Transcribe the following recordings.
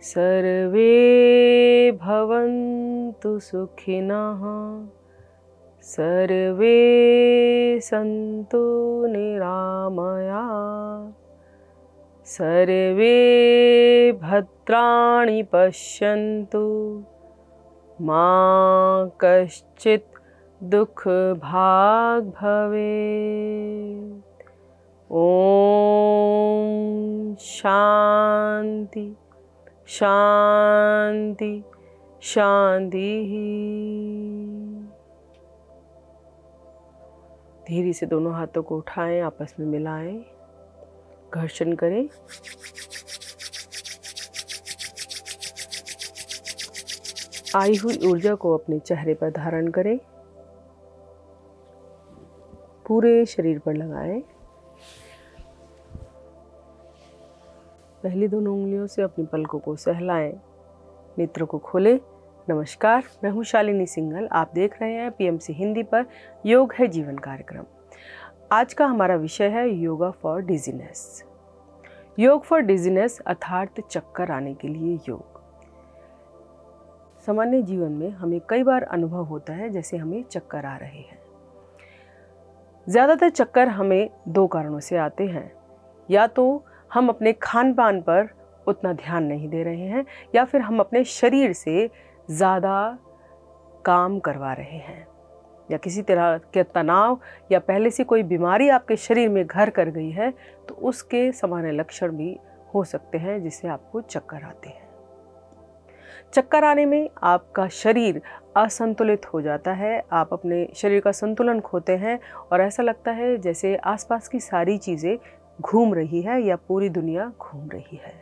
सर्वे भवन्तु सुखिनः, सर्वे सन्तु निरामयाः, सर्वे भद्राणि पश्यन्तु, मा कश्चित् दुःखभाग् भवेत्। ॐ शान्ति शांति शांति। धीरे से दोनों हाथों को उठाएं, आपस में मिलाएं, घर्षण करें। आई हुई ऊर्जा को अपने चेहरे पर धारण करें, पूरे शरीर पर लगाएं। पहली दोनों उंगलियों से अपनी पलकों को सहलाएं, नेत्रों को खोलें। नमस्कार, मैं हूं शालिनी सिंघल। आप देख रहे हैं पीएमसी हिंदी पर योग है जीवन कार्यक्रम। आज का हमारा विषय है योगा फॉर डिजीनेस। योग फॉर डिजीनेस अर्थात चक्कर आने के लिए योग। सामान्य जीवन में हमें कई बार अनुभव होता है जैसे हमें चक्कर आ रहे हैं। ज़्यादातर चक्कर हमें दो कारणों से आते हैं। या तो हम अपने खान पान पर उतना ध्यान नहीं दे रहे हैं, या फिर हम अपने शरीर से ज़्यादा काम करवा रहे हैं, या किसी तरह के तनाव या पहले से कोई बीमारी आपके शरीर में घर कर गई है, तो उसके सामान्य लक्षण भी हो सकते हैं जिससे आपको चक्कर आते हैं। चक्कर आने में आपका शरीर असंतुलित हो जाता है, आप अपने शरीर का संतुलन खोते हैं और ऐसा लगता है जैसे आसपास की सारी चीज़ें घूम रही है या पूरी दुनिया घूम रही है।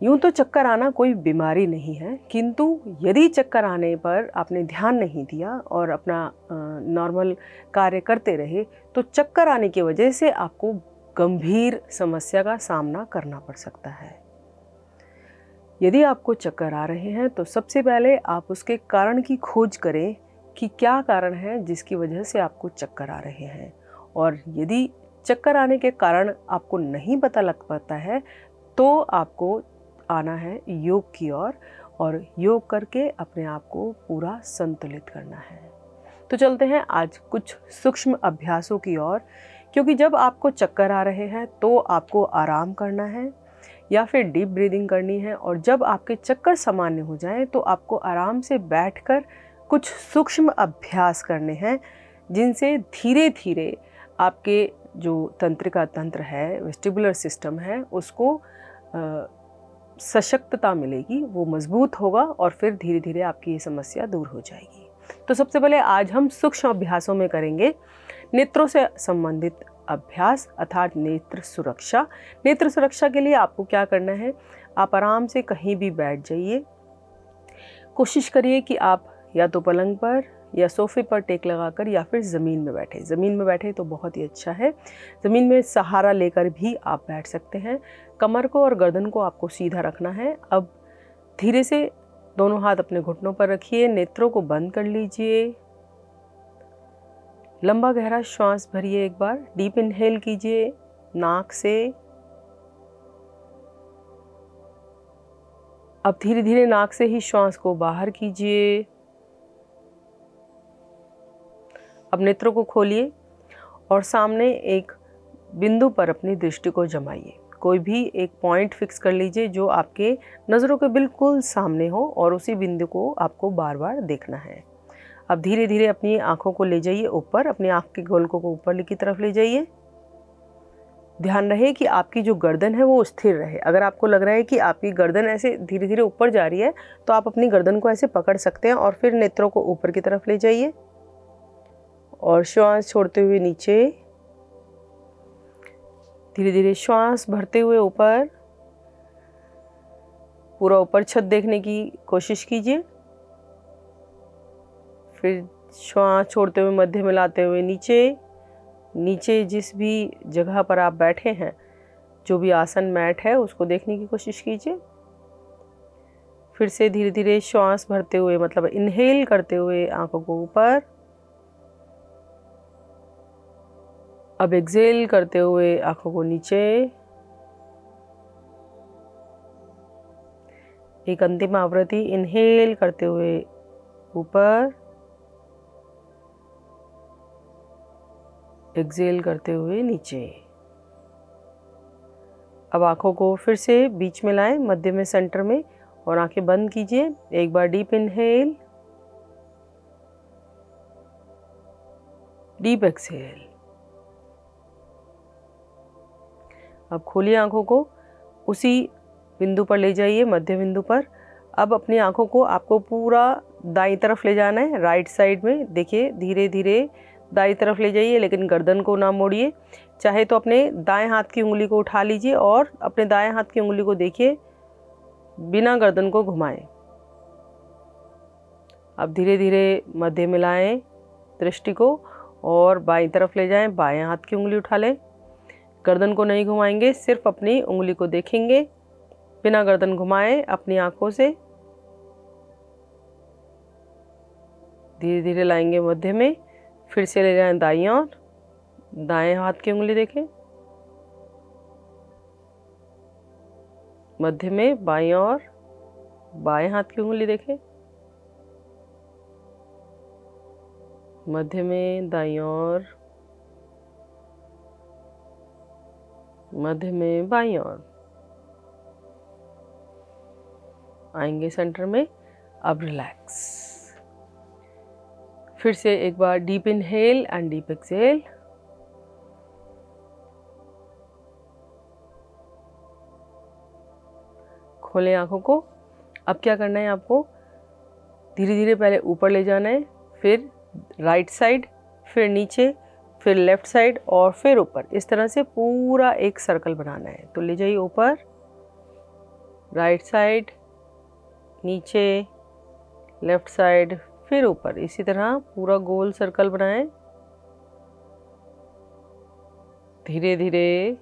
यूं तो चक्कर आना कोई बीमारी नहीं है, किंतु यदि चक्कर आने पर आपने ध्यान नहीं दिया और अपना नॉर्मल कार्य करते रहे, तो चक्कर आने की वजह से आपको गंभीर समस्या का सामना करना पड़ सकता है। यदि आपको चक्कर आ रहे हैं तो सबसे पहले आप उसके कारण की खोज करें कि क्या कारण है जिसकी वजह से आपको चक्कर आ रहे हैं। और यदि चक्कर आने के कारण आपको नहीं पता लग पाता है तो आपको आना है योग की ओर, और योग करके अपने आप को पूरा संतुलित करना है। तो चलते हैं आज कुछ सूक्ष्म अभ्यासों की ओर, क्योंकि जब आपको चक्कर आ रहे हैं तो आपको आराम करना है या फिर डीप ब्रीदिंग करनी है, और जब आपके चक्कर सामान्य हो जाएं तो आपको आराम से बैठकर कुछ सूक्ष्म अभ्यास करने हैं जिनसे धीरे धीरे आपके जो तंत्रिका तंत्र है, वेस्टिबुलर सिस्टम है, उसको सशक्तता मिलेगी, वो मजबूत होगा और फिर धीरे धीरे आपकी ये समस्या दूर हो जाएगी। तो सबसे पहले आज हम सूक्ष्म अभ्यासों में करेंगे नेत्रों से संबंधित अभ्यास अर्थात नेत्र सुरक्षा। नेत्र सुरक्षा के लिए आपको क्या करना है, आप आराम से कहीं भी बैठ जाइए। कोशिश करिए कि आप या तो पलंग पर या सोफे पर टेक लगाकर या फिर ज़मीन में बैठे। ज़मीन में बैठे तो बहुत ही अच्छा है। ज़मीन में सहारा लेकर भी आप बैठ सकते हैं। कमर को और गर्दन को आपको सीधा रखना है। अब धीरे से दोनों हाथ अपने घुटनों पर रखिए, नेत्रों को बंद कर लीजिए, लंबा गहरा श्वास भरिए। एक बार डीप इनहेल कीजिए नाक से। अब धीरे धीरे नाक से ही श्वास को बाहर कीजिए। अब नेत्रों को खोलिए और सामने एक बिंदु पर अपनी दृष्टि को जमाइए। कोई भी एक पॉइंट फिक्स कर लीजिए जो आपके नज़रों के बिल्कुल सामने हो, और उसी बिंदु को आपको बार बार देखना है। अब धीरे धीरे अपनी आंखों को ले जाइए ऊपर, अपनी आंख के गोलकों को ऊपर की तरफ ले जाइए। ध्यान रहे कि आपकी जो गर्दन है वो स्थिर रहे। अगर आपको लग रहा है कि आपकी गर्दन ऐसे धीरे धीरे ऊपर जा रही है तो आप अपनी गर्दन को ऐसे पकड़ सकते हैं और फिर नेत्रों को ऊपर की तरफ ले जाइए और श्वास छोड़ते हुए नीचे, धीरे धीरे श्वास भरते हुए ऊपर, पूरा ऊपर छत देखने की कोशिश कीजिए। फिर श्वास छोड़ते हुए मध्य में लाते हुए नीचे, नीचे जिस भी जगह पर आप बैठे हैं, जो भी आसन मैट है उसको देखने की कोशिश कीजिए। फिर से धीरे धीरे श्वास भरते हुए, मतलब इनहेल करते हुए आंखों को ऊपर, अब एक्सहेल करते हुए आंखों को नीचे। एक अंतिम आवृत्ति, इनहेल करते हुए ऊपर, एक्सहेल करते हुए नीचे। अब आंखों को फिर से बीच में लाएं, मध्य में, सेंटर में, और आंखें बंद कीजिए। एक बार डीप इनहेल, डीप एक्सहेल। अब खोलिए आंखों को, उसी बिंदु पर ले जाइए, मध्य बिंदु पर। अब अपनी आंखों को आपको पूरा दाईं तरफ ले जाना है, राइट साइड में। देखिए धीरे धीरे दाईं तरफ ले जाइए, लेकिन गर्दन को ना मोड़िए। चाहे तो अपने दाएं हाथ की उंगली को उठा लीजिए और अपने दाएं हाथ की उंगली को देखिए, बिना गर्दन को घुमाएं। अब धीरे धीरे मध्य में लाएं दृष्टि को और बाईं तरफ ले जाएं। बाएं हाथ की उंगली उठा लें, गर्दन को नहीं घुमाएंगे, सिर्फ अपनी उंगली को देखेंगे बिना गर्दन घुमाए अपनी आंखों से। धीरे धीरे लाएंगे मध्य में, फिर से ले जाएं दाईं ओर, दाएं हाथ की उंगली देखें, मध्य में बाईं ओर, बाएं हाथ की उंगली देखें, मध्य में दाईं ओर, मध्य में बाईं ओर। आएंगे सेंटर में। अब रिलैक्स। फिर से एक बार deep inhale and deep exhale. खोलें आंखों को। अब क्या करना है आपको, धीरे धीरे पहले ऊपर ले जाना है, फिर राइट साइड, फिर नीचे, फिर लेफ्ट साइड और फिर ऊपर। इस तरह से पूरा एक सर्कल बनाना है। तो ले जाइए ऊपर, राइट साइड, नीचे, लेफ्ट साइड, फिर ऊपर। इसी तरह पूरा गोल सर्कल बनाएं। धीरे धीरे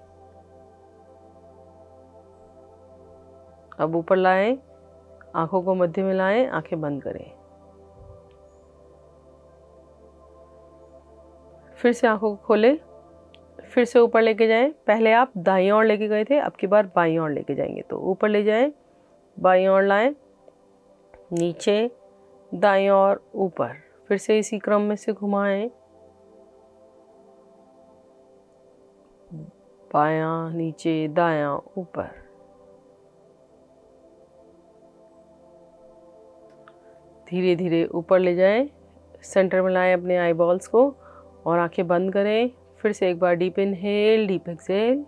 अब ऊपर लाएं, आंखों को मध्य में लाएं, आंखें बंद करें। फिर से आंखों को खोलें, फिर से ऊपर लेके जाएं। पहले आप दाईं ओर लेके गए थे, अब की बार बाईं ओर लेके जाएंगे। तो ऊपर ले जाएं, बाईं ओर लाएं, नीचे, दाईं ओर, ऊपर। फिर से इसी क्रम में से घुमाएं, बायां, नीचे, दायां, ऊपर। धीरे धीरे ऊपर ले जाएं, सेंटर में लाएं अपने आई बॉल्स को और आंखें बंद करें। फिर से एक बार डीप इनहेल, डीप एक्सहेल।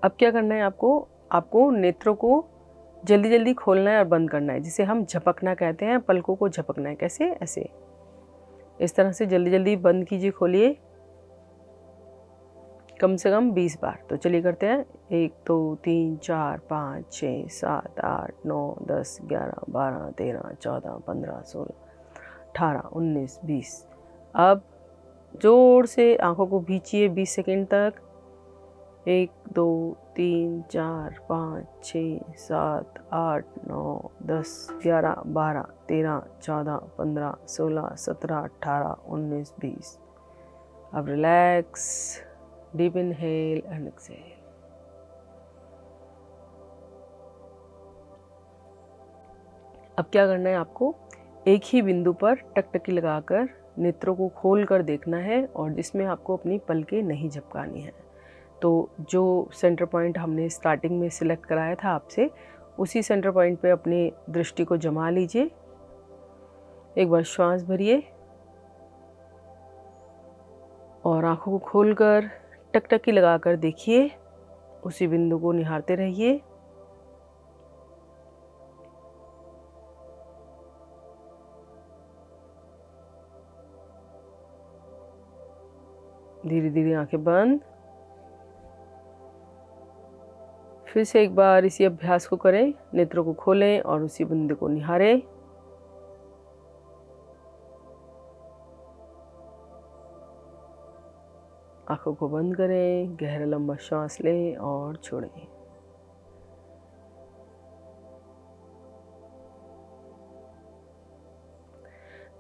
अब क्या करना है आपको नेत्रों को जल्दी जल्दी खोलना है और बंद करना है, जिसे हम झपकना कहते हैं। पलकों को झपकना है। कैसे? ऐसे, इस तरह से जल्दी जल्दी बंद कीजिए, खोलिए, कम से कम 20 बार। तो चलिए करते हैं। 1 2 3 4 5 6 7 8 9 10 11 12 13 14 15 16 18 19 20। अब जोर से आंखों को भींचिए 20 सेकंड तक। 1 2 3 4 5 6 7 8 9 10 11 12 13 14 15 16 17 18 19 20। अब relax, deep inhale and exhale. अब क्या करना है आपको, एक ही बिंदु पर टकटकी लगाकर नेत्रों को खोल कर देखना है और जिसमें आपको अपनी पलकें नहीं झपकानी है। तो जो सेंटर पॉइंट हमने स्टार्टिंग में सिलेक्ट कराया था आपसे, उसी सेंटर पॉइंट पे अपनी दृष्टि को जमा लीजिए। एक बार श्वास भरिए और आंखों को खोलकर टकटकी लगाकर देखिए, उसी बिंदु को निहारते रहिए। धीरे धीरे आंखें बंद। फिर से एक बार इसी अभ्यास को करें। नेत्रों को खोलें और उसी बिंदु को निहारें। आँखों को बंद करें, गहरा लंबा श्वास लें और छोड़ें।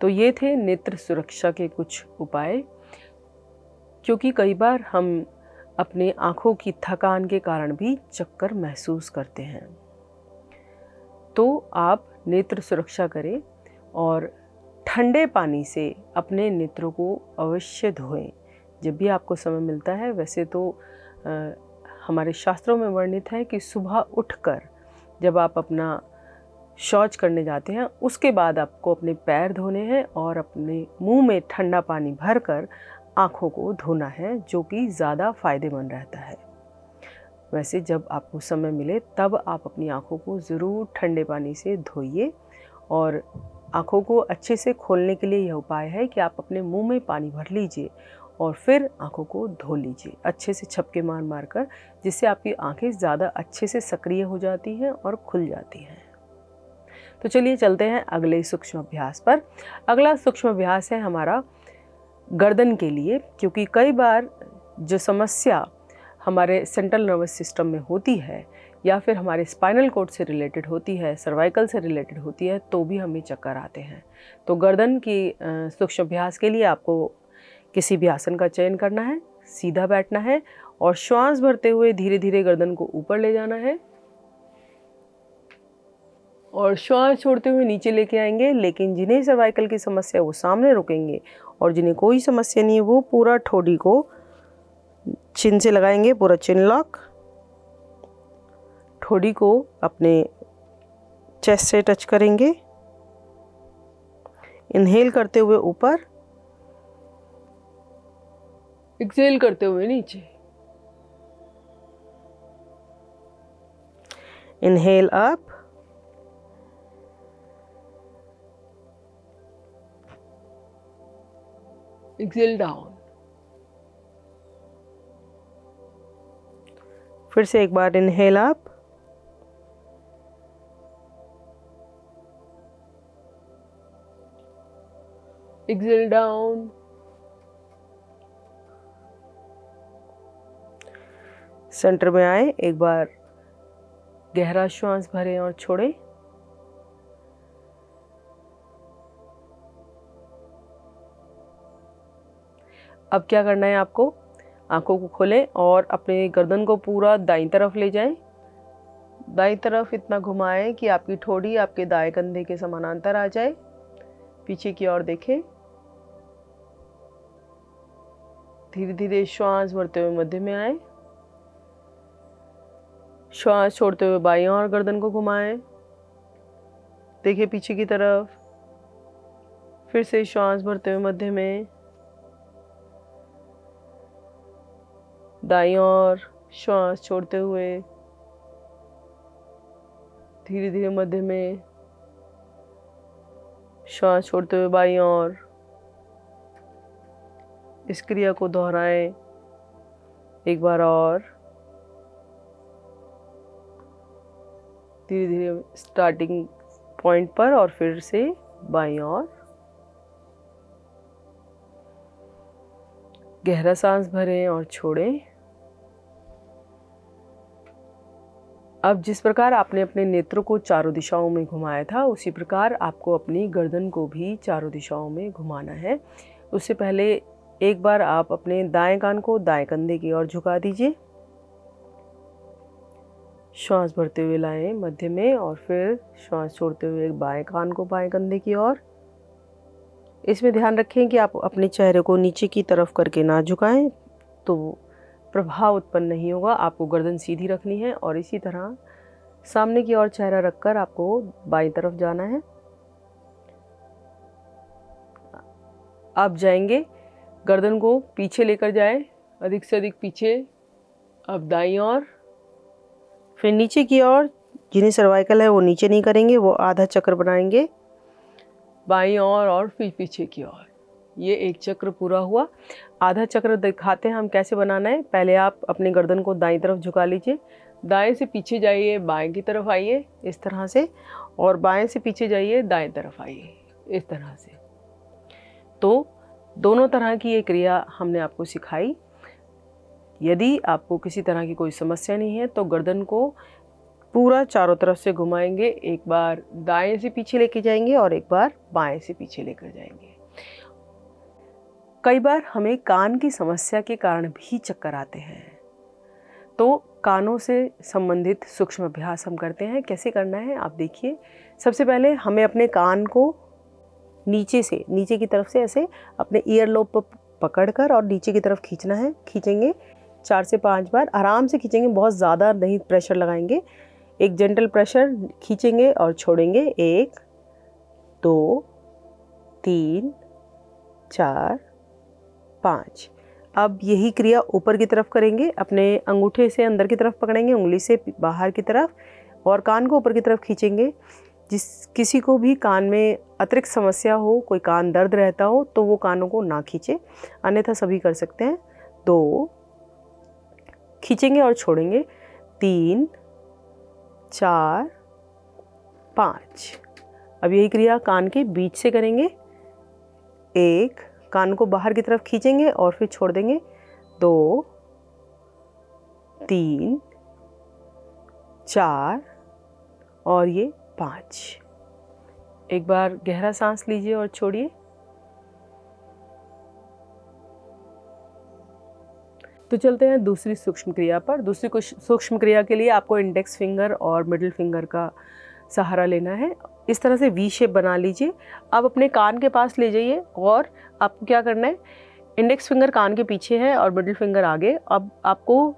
तो ये थे नेत्र सुरक्षा के कुछ उपाय, क्योंकि कई बार हम अपने आँखों की थकान के कारण भी चक्कर महसूस करते हैं। तो आप नेत्र सुरक्षा करें और ठंडे पानी से अपने नेत्रों को अवश्य धोएं जब भी आपको समय मिलता है। वैसे तो हमारे शास्त्रों में वर्णित है कि सुबह उठकर जब आप अपना शौच करने जाते हैं उसके बाद आपको अपने पैर धोने हैं और अपने मुंह में ठंडा पानी भरकर आँखों को धोना है, जो कि ज़्यादा फ़ायदेमंद रहता है। वैसे जब आपको समय मिले तब आप अपनी आँखों को ज़रूर ठंडे पानी से धोइए। और आँखों को अच्छे से खोलने के लिए यह उपाय है कि आप अपने मुंह में पानी भर लीजिए और फिर आँखों को धो लीजिए अच्छे से छपके मार मार कर, जिससे आपकी आँखें ज़्यादा अच्छे से सक्रिय हो जाती हैं और खुल जाती हैं। तो चलिए चलते हैं अगले सूक्ष्म अभ्यास पर। अगला सूक्ष्म अभ्यास है हमारा गर्दन के लिए, क्योंकि कई बार जो समस्या हमारे सेंट्रल नर्वस सिस्टम में होती है या फिर हमारे स्पाइनल कॉर्ड से रिलेटेड होती है, सर्वाइकल से रिलेटेड होती है, तो भी हमें चक्कर आते हैं। तो गर्दन की सूक्ष्म अभ्यास के लिए आपको किसी भी आसन का चयन करना है, सीधा बैठना है और श्वास भरते हुए धीरे धीरे गर्दन को ऊपर ले जाना है और श्वास छोड़ते हुए नीचे लेके आएंगे। लेकिन जिन्हें सर्वाइकल की समस्या वो सामने रुकेंगे और जिन्हें कोई समस्या नहीं है वो पूरा ठोड़ी को चिन से लगाएंगे, पूरा चिन लॉक। ठोड़ी को अपने चेस्ट से टच करेंगे, इनहेल करते हुए ऊपर, एक्सहेल करते हुए नीचे। Inhale up, exhale down. फिर से एक बार inhale up, exhale down. Centre में आए, एक बार गहरा श्वास भरें और छोड़ें। अब क्या करना है आपको, आंखों को खोलें और अपने गर्दन को पूरा दाईं तरफ ले जाएं। दाईं तरफ इतना घुमाएं कि आपकी ठोड़ी आपके दाएं कंधे के समानांतर आ जाए। पीछे की ओर देखें। धीरे धीरे श्वास भरते हुए मध्य में आए, श्वास छोड़ते हुए बाईं ओर गर्दन को घुमाएं। देखिए पीछे की तरफ। फिर से श्वास भरते हुए मध्य में, दाईं ओर श्वास छोड़ते हुए धीरे धीरे मध्य में, श्वास छोड़ते हुए बाईं ओर। इस क्रिया को दोहराएं एक बार और। धीरे धीरे स्टार्टिंग पॉइंट पर और फिर से बाईं ओर। गहरा सांस भरें और छोड़ें। अब जिस प्रकार आपने अपने नेत्रों को चारों दिशाओं में घुमाया था, उसी प्रकार आपको अपनी गर्दन को भी चारों दिशाओं में घुमाना है। उससे पहले एक बार आप अपने दाएं कान को दाएं कंधे की ओर झुका दीजिए। श्वास भरते हुए लाएं मध्य में और फिर श्वास छोड़ते हुए बाएं कान को बाएं कंधे की ओर। इसमें ध्यान रखें कि आप अपने चेहरे को नीचे की तरफ करके ना झुकाएं, तो प्रभाव उत्पन्न नहीं होगा। आपको गर्दन सीधी रखनी है और इसी तरह सामने की ओर चेहरा रखकर आपको बाईं तरफ जाना है। आप जाएंगे, गर्दन को पीछे लेकर जाएं, अधिक से अधिक पीछे। अब दाईं ओर, फिर नीचे की ओर। जिन्हें सर्वाइकल है वो नीचे नहीं करेंगे, वो आधा चक्र बनाएंगे बाईं ओर और फिर पीछे की ओर। ये एक चक्र पूरा हुआ। आधा चक्र दिखाते हैं हम कैसे बनाना है। पहले आप अपने गर्दन को दाईं तरफ झुका लीजिए, दाएं से पीछे जाइए, बाएं की तरफ आइए इस तरह से, और बाएं से पीछे जाइए, दाएं तरफ आइए इस तरह से। तो दोनों तरह की ये क्रिया हमने आपको सिखाई। यदि आपको किसी तरह की कोई समस्या नहीं है तो गर्दन को पूरा चारों तरफ से घुमाएंगे। एक बार दाएं से पीछे लेके जाएंगे और एक बार बाएं से पीछे लेकर जाएंगे। कई बार हमें कान की समस्या के कारण भी चक्कर आते हैं, तो कानों से संबंधित सूक्ष्म अभ्यास हम करते हैं। कैसे करना है आप देखिए। सबसे पहले हमें अपने कान को नीचे की तरफ से ऐसे अपने ईयर लोब पर पकड़कर और नीचे की तरफ खींचना है। खींचेंगे 4 से 5 बार, आराम से खींचेंगे, बहुत ज़्यादा नहीं प्रेशर लगाएंगे। एक जेंटल प्रेशर खींचेंगे और छोड़ेंगे। 1 2 3 4 5। अब यही क्रिया ऊपर की तरफ करेंगे। अपने अंगूठे से अंदर की तरफ पकड़ेंगे, उंगली से बाहर की तरफ, और कान को ऊपर की तरफ खींचेंगे। किसी को भी कान में अतिरिक्त समस्या हो, कोई कान दर्द रहता हो, तो वो कानों को ना खींचे, अन्यथा सभी कर सकते हैं। 2 खींचेंगे और छोड़ेंगे। 3 4 5। अब यही क्रिया कान के बीच से करेंगे। 1 कान को बाहर की तरफ खींचेंगे और फिर छोड़ देंगे। 2 3 4 और ये 5। एक बार गहरा सांस लीजिए और छोड़िए। तो चलते हैं दूसरी सूक्ष्म क्रिया पर। दूसरी सूक्ष्म क्रिया के लिए आपको इंडेक्स फिंगर और मिडिल फिंगर का सहारा लेना है। इस तरह से वी शेप बना लीजिए। अब अपने कान के पास ले जाइए और आपको क्या करना है, इंडेक्स फिंगर कान के पीछे है और मिडिल फिंगर आगे। अब आपको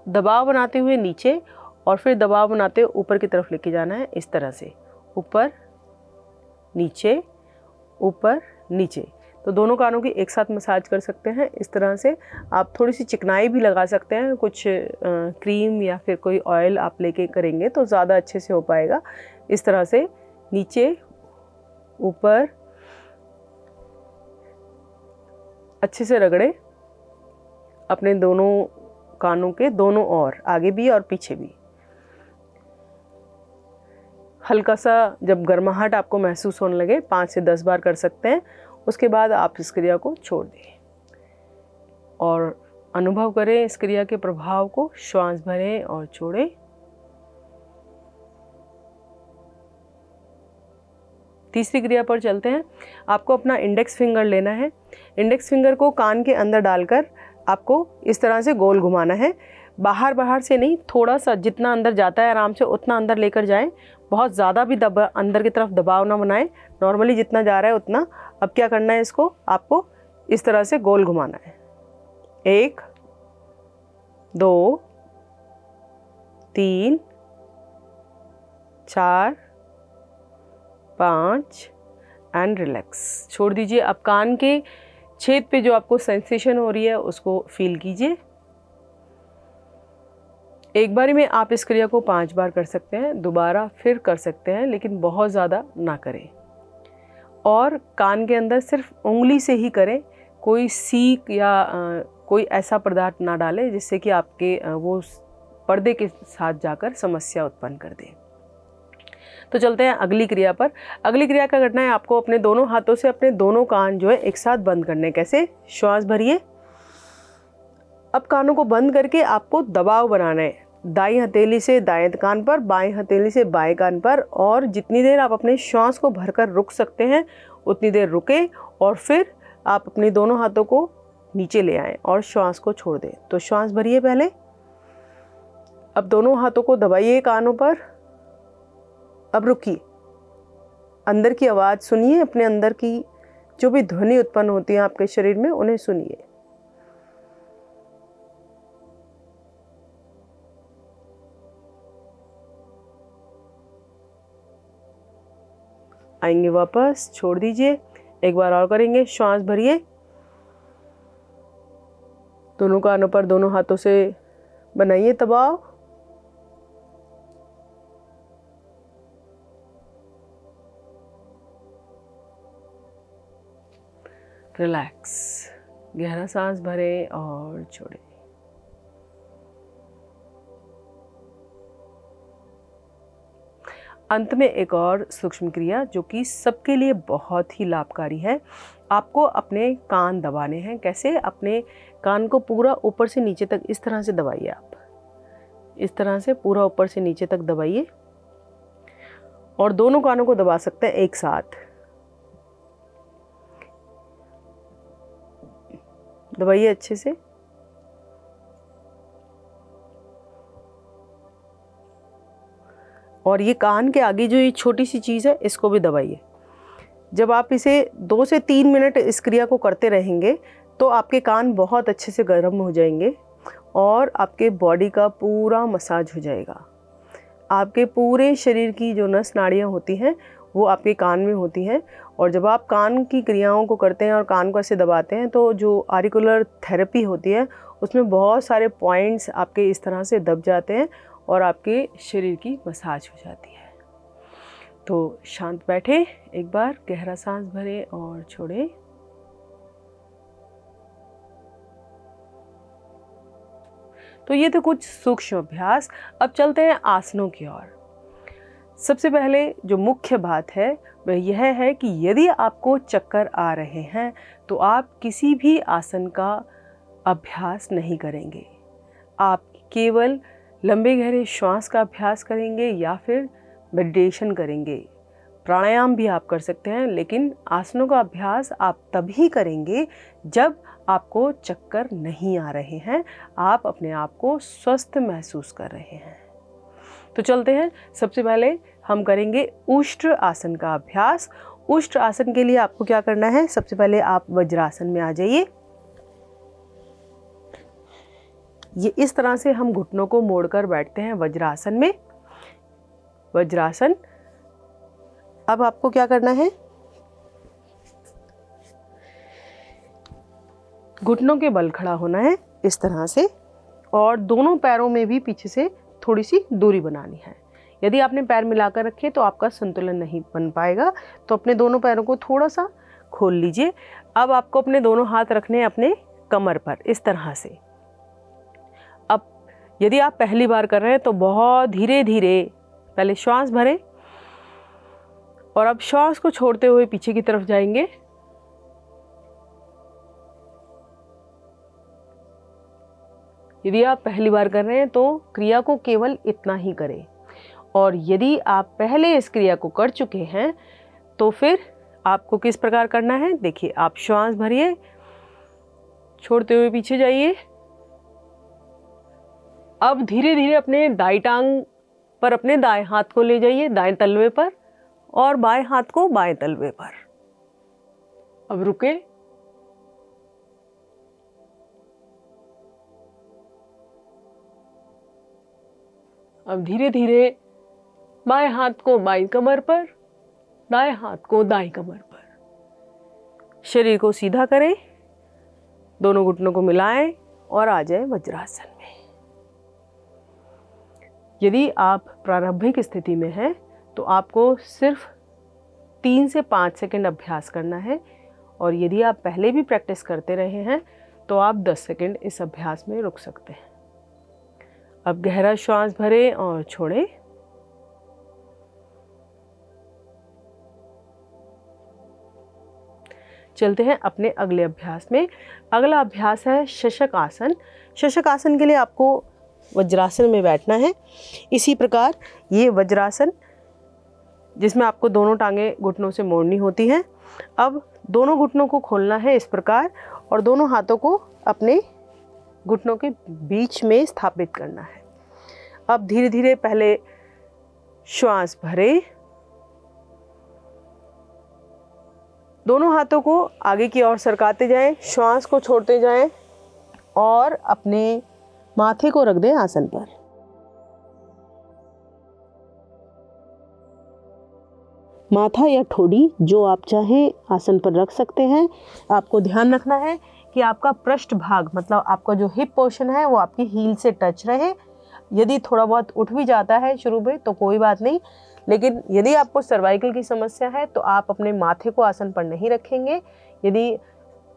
दबाव बनाते हुए नीचे और फिर दबाव बनाते हुए ऊपर की तरफ लेके जाना है। इस तरह से ऊपर नीचे ऊपर नीचे। तो दोनों कानों की एक साथ मसाज कर सकते हैं। इस तरह से आप थोड़ी सी चिकनाई भी लगा सकते हैं, कुछ क्रीम या फिर कोई ऑयल आप लेके करेंगे तो ज़्यादा अच्छे से हो पाएगा। इस तरह से नीचे ऊपर अच्छे से रगड़े अपने दोनों कानों के दोनों ओर, आगे भी और पीछे भी। हल्का सा जब गर्माहट आपको महसूस होने लगे 5 से 10 बार कर सकते हैं। उसके बाद आप इस क्रिया को छोड़ दें और अनुभव करें इस क्रिया के प्रभाव को। श्वास भरें और छोड़ें। तीसरी क्रिया पर चलते हैं। आपको अपना इंडेक्स फिंगर लेना है। इंडेक्स फिंगर को कान के अंदर डालकर आपको इस तरह से गोल घुमाना है। बाहर से नहीं, थोड़ा सा जितना अंदर जाता है आराम से उतना अंदर लेकर जाएं। बहुत ज़्यादा भी अंदर की तरफ दबाव ना बनाएं, नॉर्मली जितना जा रहा है उतना। अब क्या करना है, इसको आपको इस तरह से गोल घुमाना है। 1 2 3 4 5 एंड रिलैक्स। छोड़ दीजिए। अब कान के छेद पे जो आपको सेंसेशन हो रही है उसको फील कीजिए। एक बारी में आप इस क्रिया को 5 बार कर सकते हैं, दोबारा फिर कर सकते हैं, लेकिन बहुत ज़्यादा ना करें। और कान के अंदर सिर्फ उंगली से ही करें, कोई सीक या कोई ऐसा पदार्थ ना डालें जिससे कि आपके वो पर्दे के साथ जाकर समस्या उत्पन्न कर दे। तो चलते हैं अगली क्रिया पर। अगली क्रिया क्या करना है, आपको अपने दोनों हाथों से अपने दोनों कान जो है एक साथ बंद करने। कैसे, श्वास भरिए। अब कानों को बंद करके आपको दबाव बनाना है। दाईं हथेली से दाएं कान पर, बाएं हथेली से बाएं कान पर, और जितनी देर आप अपने श्वास को भरकर रुक सकते हैं उतनी देर रुके और फिर आप अपने दोनों हाथों को नीचे ले आएं और श्वास को छोड़ दें। तो श्वास भरिए पहले। अब दोनों हाथों को दबाइए कानों पर। अब रुकिए, अंदर की आवाज़ सुनिए, अपने अंदर की जो भी ध्वनि उत्पन्न होती है आपके शरीर में उन्हें सुनिए। आएंगे वापस, छोड़ दीजिए। एक बार और करेंगे, श्वास भरिए। दोनों कानों पर दोनों हाथों से बनाइए दबाव। रिलैक्स। गहरा सांस भरें और छोड़ें। अंत में एक और सूक्ष्म क्रिया जो कि सबके लिए बहुत ही लाभकारी है। आपको अपने कान दबाने हैं। कैसे, अपने कान को पूरा ऊपर से नीचे तक इस तरह से दबाइए। आप इस तरह से पूरा ऊपर से नीचे तक दबाइए और दोनों कानों को दबा सकते हैं एक साथ। दबाइए अच्छे से। और ये कान के आगे जो ये छोटी सी चीज़ है इसको भी दबाइए। जब आप इसे 2 से 3 मिनट इस क्रिया को करते रहेंगे तो आपके कान बहुत अच्छे से गर्म हो जाएंगे और आपके बॉडी का पूरा मसाज हो जाएगा। आपके पूरे शरीर की जो नस नाड़ियाँ होती हैं वो आपके कान में होती हैं। और जब आप कान की क्रियाओं को करते हैं और कान को ऐसे दबाते हैं तो जो ऑरिकुलर थेरेपी होती है उसमें बहुत सारे पॉइंट्स आपके इस तरह से दब जाते हैं और आपके शरीर की मसाज हो जाती है। तो शांत बैठे, एक बार गहरा सांस भरें और छोड़ें। तो ये तो कुछ सूक्ष्म अभ्यास। अब चलते हैं आसनों की ओर। सबसे पहले जो मुख्य बात है वह यह है कि यदि आपको चक्कर आ रहे हैं तो आप किसी भी आसन का अभ्यास नहीं करेंगे। आप केवल लंबे गहरे श्वास का अभ्यास करेंगे या फिर मेडिटेशन करेंगे। प्राणायाम भी आप कर सकते हैं, लेकिन आसनों का अभ्यास आप तभी करेंगे जब आपको चक्कर नहीं आ रहे हैं, आप अपने आप को स्वस्थ महसूस कर रहे हैं। तो चलते हैं। सबसे पहले हम करेंगे उष्ट्र आसन का अभ्यास। उष्ट्र आसन के लिए आपको क्या करना है, सबसे पहले आप वज्रासन में आ जाइए। ये इस तरह से हम घुटनों को मोड़कर बैठते हैं वज्रासन में। वज्रासन। अब आपको क्या करना है, घुटनों के बल खड़ा होना है इस तरह से और दोनों पैरों में भी पीछे से थोड़ी सी दूरी बनानी है। यदि आपने पैर मिलाकर रखे तो आपका संतुलन नहीं बन पाएगा, तो अपने दोनों पैरों को थोड़ा सा खोल लीजिए। अब आपको अपने दोनों हाथ रखने हैं अपने कमर पर इस तरह से। अब यदि आप पहली बार कर रहे हैं तो बहुत धीरे धीरे पहले श्वास भरें और अब श्वास को छोड़ते हुए पीछे की तरफ जाएंगे। यदि आप पहली बार कर रहे हैं तो क्रिया को केवल इतना ही करें, और यदि आप पहले इस क्रिया को कर चुके हैं तो फिर आपको किस प्रकार करना है, देखिए। आप श्वास भरिए, छोड़ते हुए पीछे जाइए। अब धीरे धीरे अपने दाईं टांग पर अपने दाएं हाथ को ले जाइए, दाएं तलवे पर, और बाएं हाथ को बाएं तलवे पर। अब रुके। अब धीरे धीरे बाएं हाथ को बाईं कमर पर, दाएं हाथ को दाईं कमर पर। शरीर को सीधा करें, दोनों घुटनों को मिलाएं और आ जाए वज्रासन में। यदि आप प्रारंभिक स्थिति में हैं तो आपको सिर्फ 3 से 5 सेकंड अभ्यास करना है, और यदि आप पहले भी प्रैक्टिस करते रहे हैं तो आप 10 सेकंड इस अभ्यास में रुक सकते हैं। अब गहरा श्वास भरें और छोड़ें। चलते हैं अपने अगले अभ्यास में। अगला अभ्यास है शशक आसन। शशक आसन के लिए आपको वज्रासन में बैठना है। इसी प्रकार ये वज्रासन जिसमें आपको दोनों टांगें घुटनों से मोड़नी होती हैं। अब दोनों घुटनों को खोलना है इस प्रकार और दोनों हाथों को अपने घुटनों के बीच में स्थापित करना है। अब धीरे धीरे पहले श्वास भरें, दोनों हाथों को आगे की ओर सरकाते जाएं, श्वास को छोड़ते जाएं और अपने माथे को रख दें आसन पर। माथा या ठोड़ी जो आप चाहें आसन पर रख सकते हैं। आपको ध्यान रखना है कि आपका पृष्ठ भाग, मतलब आपका जो हिप पोर्शन है, वो आपकी हील से टच रहे। यदि थोड़ा बहुत उठ भी जाता है शुरू में तो कोई बात नहीं, लेकिन यदि आपको सर्वाइकल की समस्या है तो आप अपने माथे को आसन पर नहीं रखेंगे। यदि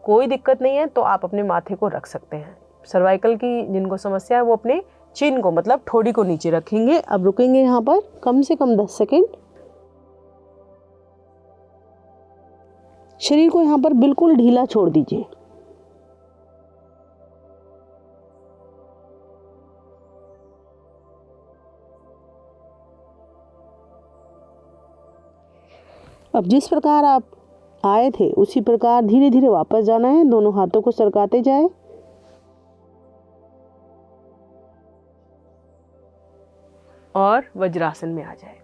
कोई दिक्कत नहीं है तो आप अपने माथे को रख सकते हैं। सर्वाइकल की जिनको समस्या है वो अपने चिन को, मतलब ठोड़ी को नीचे रखेंगे। अब रुकेंगे यहाँ पर कम से कम 10 सेकेंड। शरीर को यहाँ पर बिल्कुल ढीला छोड़ दीजिए। अब जिस प्रकार आप आए थे उसी प्रकार धीरे धीरे वापस जाना है। दोनों हाथों को सरकाते जाए। और वज्रासन में आ जाए।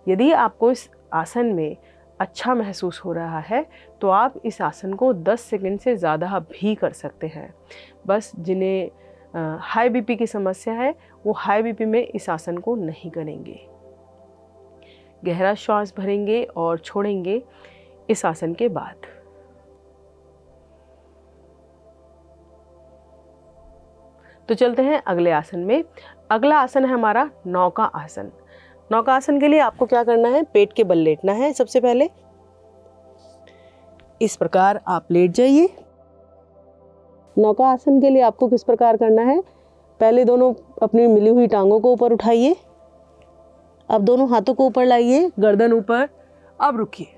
यदि आपको इस आसन में अच्छा महसूस हो रहा है तो आप इस आसन को 10 सेकंड से ज़्यादा भी कर सकते हैं। बस जिन्हें हाई बीपी की समस्या है वो हाई बीपी में इस आसन को नहीं करेंगे। गहरा श्वास भरेंगे और छोड़ेंगे इस आसन के बाद। तो चलते हैं अगले आसन में। अगला आसन है हमारा नौका आसन। नौका आसन के लिए आपको क्या करना है, पेट के बल लेटना है। सबसे पहले इस प्रकार आप लेट जाइए। नौका आसन के लिए आपको किस प्रकार करना है, पहले दोनों अपनी मिली हुई टांगों को ऊपर उठाइए। अब दोनों हाथों को ऊपर लाइए, गर्दन ऊपर। अब रुकिए।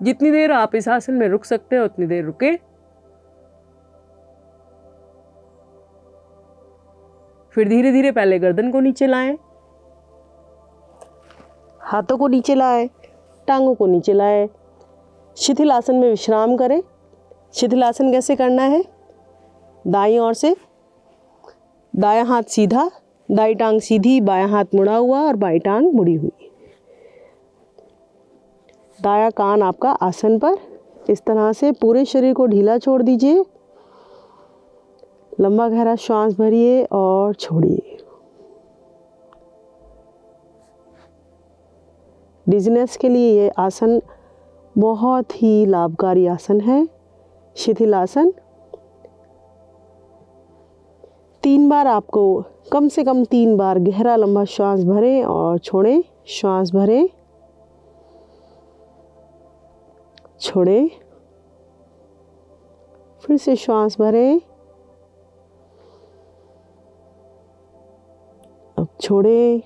जितनी देर आप इस आसन में रुक सकते हैं उतनी देर रुके। फिर धीरे धीरे पहले गर्दन को नीचे लाएं, हाथों को नीचे लाएं, टांगों को नीचे लाएं। शिथिल आसन में विश्राम करें। शिथिल आसन कैसे करना है, दाईं ओर से दायां हाथ सीधा, दाईं टांग सीधी, बायां हाथ मुड़ा हुआ और बाईं टांग मुड़ी हुई। दायां कान आपका आसन पर। इस तरह से पूरे शरीर को ढीला छोड़ दीजिए। लंबा गहरा श्वास भरिए और छोड़िए। डिजीनेस के लिए ये आसन बहुत ही लाभकारी आसन है। शिथिल आसन 3 बार आपको कम से कम 3 बार गहरा लंबा श्वास भरें और छोड़ें। श्वास भरें, छोड़ें, फिर से श्वास भरें, अब छोड़ें,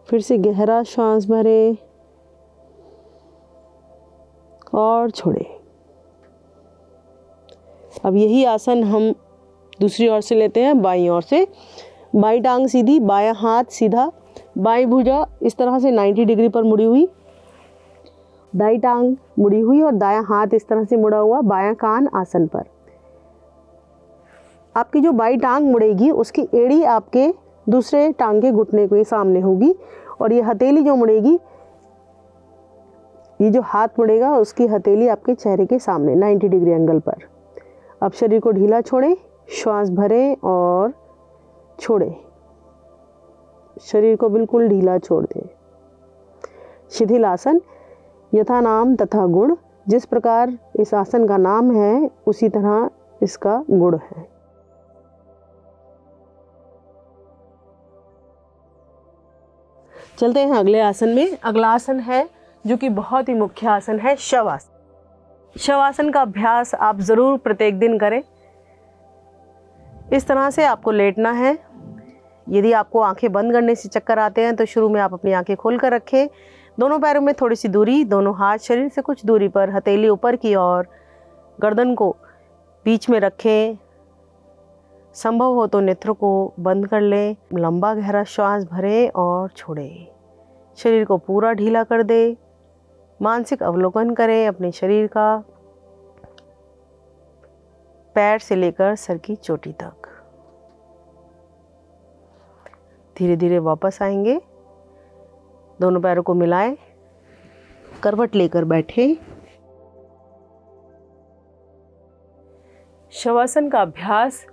फिर से गहरा श्वास भरें और छोड़ें। अब यही आसन हम दूसरी ओर से लेते हैं, बाईं ओर से। बाईं टांग सीधी, बायां हाथ सीधा, बाईं भुजा इस तरह से 90 डिग्री पर मुड़ी हुई, दाईं टांग मुड़ी हुई और दायां हाथ इस तरह से मुड़ा हुआ, बायां कान आसन पर। आपकी जो बाईं टांग मुड़ेगी उसकी एड़ी आपके दूसरे टांग के घुटने के सामने होगी और ये हथेली जो मुड़ेगी, ये जो हाथ मुड़ेगा उसकी हथेली आपके चेहरे के सामने 90 डिग्री एंगल पर। अब शरीर को ढीला छोड़ें, श्वास भरें और छोड़ें। शरीर को बिल्कुल ढीला छोड़ दें। शिथिल आसन यथा नाम तथा गुण। जिस प्रकार इस आसन का नाम है उसी तरह इसका गुण है। चलते हैं अगले आसन में। अगला आसन है जो कि बहुत ही मुख्य आसन है, शवासन। शवासन का अभ्यास आप ज़रूर प्रत्येक दिन करें। इस तरह से आपको लेटना है। यदि आपको आंखें बंद करने से चक्कर आते हैं तो शुरू में आप अपनी आंखें खोल कर रखें। दोनों पैरों में थोड़ी सी दूरी, दोनों हाथ शरीर से कुछ दूरी पर, हथेली ऊपर की ओर, गर्दन को बीच में रखें। संभव हो तो नेत्र को बंद कर लें। लंबा गहरा श्वास भरें और छोड़ें। शरीर को पूरा ढीला कर दें। मानसिक अवलोकन करें अपने शरीर का, पैर से लेकर सर की चोटी तक। धीरे धीरे वापस आएंगे। दोनों पैरों को मिलाएं, करवट लेकर बैठें। शवासन का अभ्यास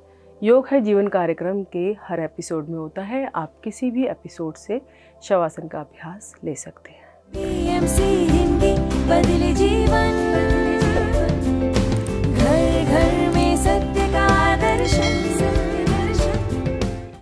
योग है जीवन कार्यक्रम के हर एपिसोड में होता है। आप किसी भी एपिसोड से शवासन का अभ्यास ले सकते हैं। BMC हिंदी बदले जीवन।